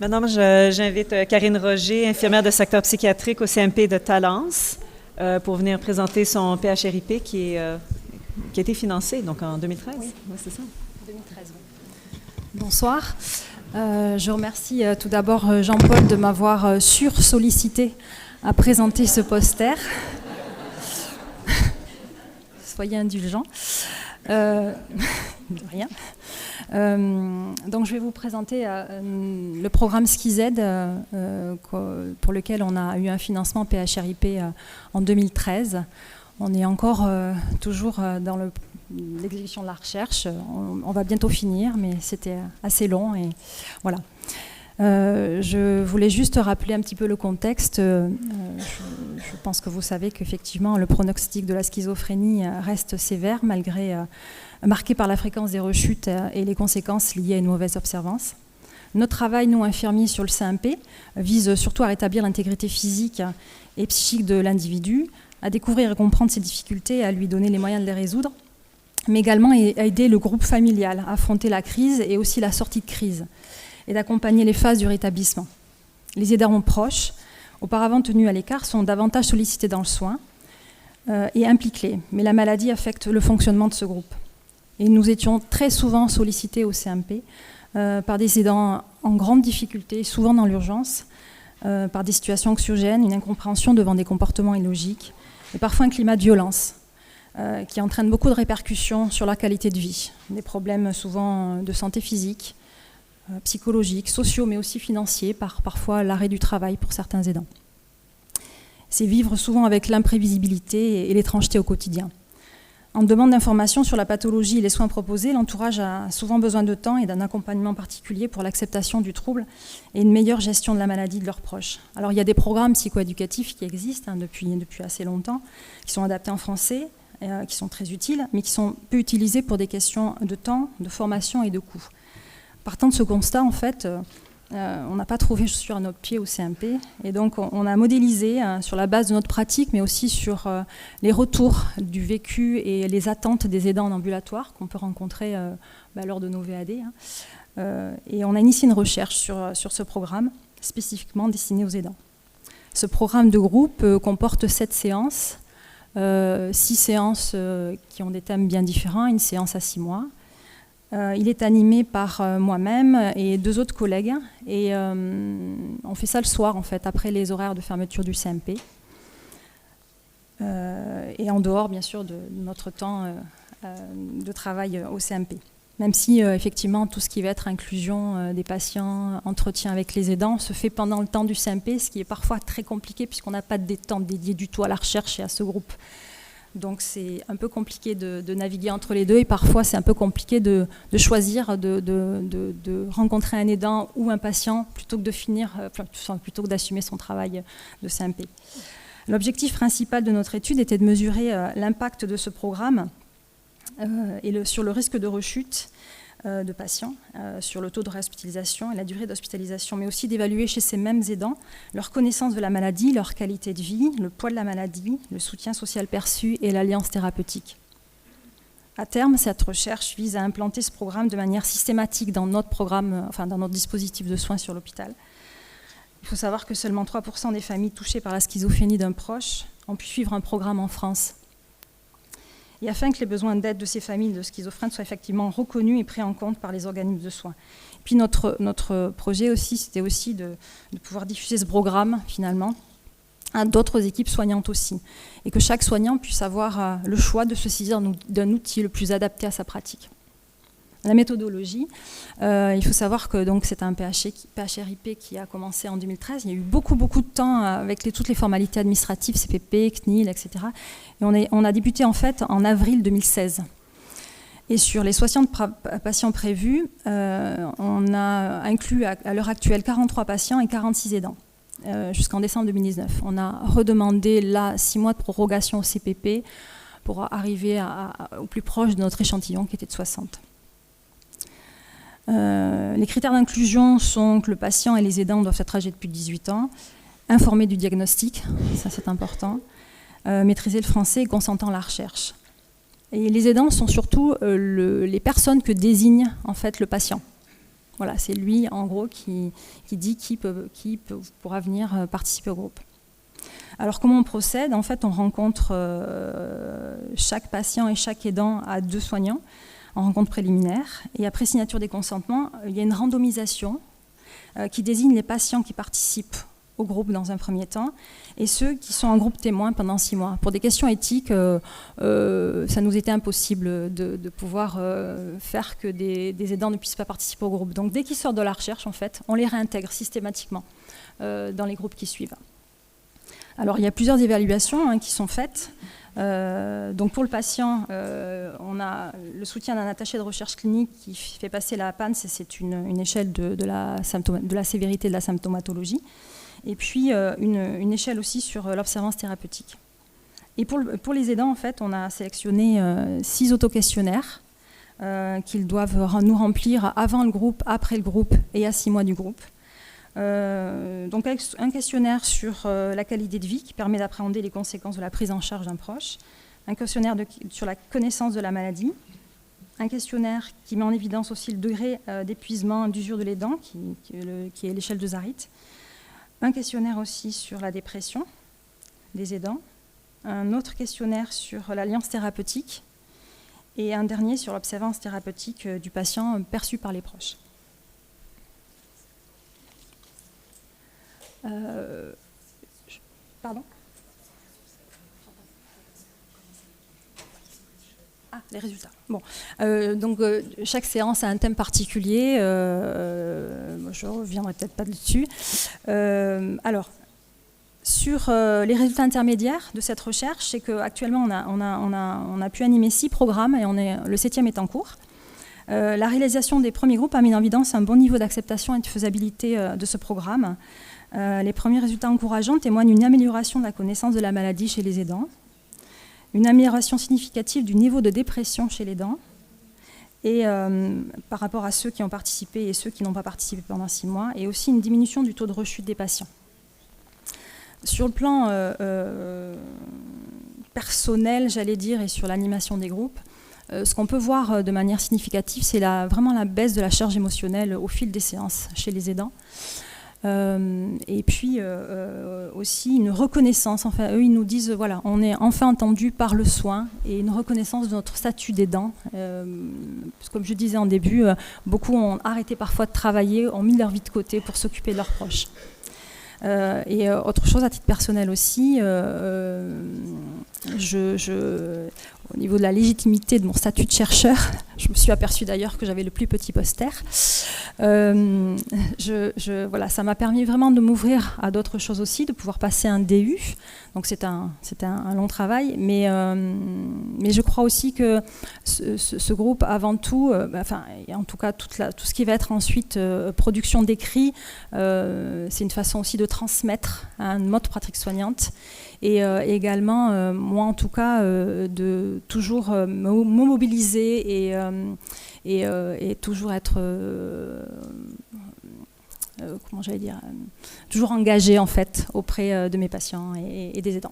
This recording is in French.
Maintenant, j'invite Karine Roger, infirmière de secteur psychiatrique au CMP de Talence, pour venir présenter son PHRIP qui a été financé donc en 2013. Oui, c'est ça. 2013. Bonsoir. Je remercie tout d'abord Jean-Paul de m'avoir sursollicité à présenter ce poster. Soyez indulgents. De rien. Donc je vais vous présenter le programme SKIZ pour lequel on a eu un financement PHRIP en 2013. On est encore toujours dans l'exécution de la recherche. On va bientôt finir, mais c'était assez long. Et voilà. Je voulais juste rappeler un petit peu le contexte. Je pense que vous savez qu'effectivement, le pronostic de la schizophrénie reste sévère, marqué par la fréquence des rechutes et les conséquences liées à une mauvaise observance. Notre travail, nous, infirmiers, sur le CMP, vise surtout à rétablir l'intégrité physique et psychique de l'individu, à découvrir et comprendre ses difficultés et à lui donner les moyens de les résoudre, mais également à aider le groupe familial à affronter la crise et aussi la sortie de crise, et d'accompagner les phases du rétablissement. Les aidants proches, auparavant tenus à l'écart, sont davantage sollicités dans le soin et impliqués, mais la maladie affecte le fonctionnement de ce groupe. Et nous étions très souvent sollicités au CMP par des aidants en grande difficulté, souvent dans l'urgence, par des situations anxiogènes, une incompréhension devant des comportements illogiques, et parfois un climat de violence qui entraîne beaucoup de répercussions sur la qualité de vie. Des problèmes souvent de santé physique, psychologiques, sociaux, mais aussi financiers, parfois l'arrêt du travail pour certains aidants. C'est vivre souvent avec l'imprévisibilité et l'étrangeté au quotidien. En demande d'informations sur la pathologie et les soins proposés, l'entourage a souvent besoin de temps et d'un accompagnement particulier pour l'acceptation du trouble et une meilleure gestion de la maladie de leurs proches. Alors il y a des programmes psychoéducatifs qui existent depuis assez longtemps, qui sont adaptés en français, qui sont très utiles, mais qui sont peu utilisés pour des questions de temps, de formation et de coût. Partant de ce constat, en fait, on n'a pas trouvé chaussures à notre pied au CMP, et donc on a modélisé sur la base de notre pratique, mais aussi sur les retours du vécu et les attentes des aidants en ambulatoire qu'on peut rencontrer lors de nos VAD. Et on a initié une recherche sur ce programme, spécifiquement destiné aux aidants. Ce programme de groupe comporte 7 séances, 6 séances qui ont des thèmes bien différents, une séance à 6 mois. Il est animé par moi-même et 2 autres collègues, et on fait ça le soir en fait, après les horaires de fermeture du CMP, et en dehors bien sûr de notre temps de travail au CMP. Même si effectivement tout ce qui va être inclusion des patients, entretien avec les aidants se fait pendant le temps du CMP, ce qui est parfois très compliqué puisqu'on n'a pas de temps dédié du tout à la recherche et à ce groupe. Donc c'est un peu compliqué de naviguer entre les deux, et parfois c'est un peu compliqué de choisir de rencontrer un aidant ou un patient plutôt que d'assumer son travail de CMP. L'objectif principal de notre étude était de mesurer l'impact de ce programme sur le risque de rechute de patients, sur le taux de réhospitalisation et la durée d'hospitalisation, mais aussi d'évaluer chez ces mêmes aidants leur connaissance de la maladie, leur qualité de vie, le poids de la maladie, le soutien social perçu et l'alliance thérapeutique. À terme, cette recherche vise à implanter ce programme de manière systématique dans notre programme, dans notre dispositif de soins sur l'hôpital. Il faut savoir que seulement 3% des familles touchées par la schizophrénie d'un proche ont pu suivre un programme en France. Et afin que les besoins d'aide de ces familles de schizophrènes soient effectivement reconnus et pris en compte par les organismes de soins. Puis notre projet aussi, c'était aussi de pouvoir diffuser ce programme finalement à d'autres équipes soignantes aussi, et que chaque soignant puisse avoir le choix de se saisir d'un outil le plus adapté à sa pratique. La méthodologie, il faut savoir que donc, c'est un PHRIP qui a commencé en 2013. Il y a eu beaucoup de temps avec toutes les formalités administratives, CPP, CNIL, etc. Et on a débuté en fait en avril 2016. Et sur les 60 patients prévus, on a inclus à l'heure actuelle 43 patients et 46 aidants jusqu'en décembre 2019. On a redemandé là 6 mois de prorogation au CPP pour arriver au plus proche de notre échantillon qui était de 60. Les critères d'inclusion sont que le patient et les aidants doivent être âgés de plus de 18 ans, informés du diagnostic, ça c'est important, maîtriser le français et consentant à la recherche. Et les aidants sont surtout les personnes que désigne en fait le patient. Voilà, c'est lui, en gros, qui dit qui pourra venir participer au groupe. Alors, comment on procède? En fait, on rencontre chaque patient et chaque aidant à 2 soignants en rencontre préliminaire. Et après signature des consentements, il y a une randomisation qui désigne les patients qui participent au groupe dans un premier temps et ceux qui sont en groupe témoin pendant 6 mois. Pour des questions éthiques, ça nous était impossible de pouvoir faire que des aidants ne puissent pas participer au groupe. Donc dès qu'ils sortent de la recherche, en fait, on les réintègre systématiquement dans les groupes qui suivent. Alors il y a plusieurs évaluations qui sont faites. Donc pour le patient, on a le soutien d'un attaché de recherche clinique qui fait passer la PANSS, c'est une échelle de la sévérité de la symptomatologie, et puis une échelle aussi sur l'observance thérapeutique. Et pour les aidants, en fait, on a sélectionné 6 autoquestionnaires qu'ils doivent nous remplir avant le groupe, après le groupe et à 6 mois du groupe. Donc un questionnaire sur la qualité de vie qui permet d'appréhender les conséquences de la prise en charge d'un proche, un questionnaire sur la connaissance de la maladie, un questionnaire qui met en évidence aussi le degré d'épuisement, d'usure de l'aidant, qui est l'échelle de Zarit, un questionnaire aussi sur la dépression des aidants, un autre questionnaire sur l'alliance thérapeutique et un dernier sur l'observance thérapeutique du patient perçue par les proches. Pardon ? Ah, les résultats. Bon, donc chaque séance a un thème particulier. Je ne reviendrai peut-être pas dessus. Alors, sur les résultats intermédiaires de cette recherche, c'est qu'actuellement on a pu animer 6 programmes et le 7e est en cours. La réalisation des premiers groupes a mis en évidence un bon niveau d'acceptation et de faisabilité de ce programme. Les premiers résultats encourageants témoignent d'une amélioration de la connaissance de la maladie chez les aidants, une amélioration significative du niveau de dépression chez l'aidant, et par rapport à ceux qui ont participé et ceux qui n'ont pas participé pendant 6 mois, et aussi une diminution du taux de rechute des patients. Sur le plan personnel, j'allais dire, et sur l'animation des groupes, ce qu'on peut voir de manière significative, c'est vraiment la baisse de la charge émotionnelle au fil des séances chez les aidants. Et puis aussi une reconnaissance. Enfin, eux, ils nous disent, voilà, on est enfin entendu par le soin et une reconnaissance de notre statut d'aidant. Comme je disais en début, beaucoup ont arrêté parfois de travailler, ont mis leur vie de côté pour s'occuper de leurs proches. Et autre chose à titre personnel aussi, au niveau de la légitimité de mon statut de chercheur, je me suis aperçue d'ailleurs que j'avais le plus petit poster. Voilà, ça m'a permis vraiment de m'ouvrir à d'autres choses aussi, de pouvoir passer un DU. Donc c'est un long travail, mais je crois aussi que ce groupe, avant tout, en tout cas tout ce qui va être ensuite production d'écrits, c'est une façon aussi de transmettre un mode pratique soignante. Et également, moi en tout cas, de toujours me mobiliser et toujours être, comment j'allais dire, toujours engagée en fait auprès de mes patients et des aidants.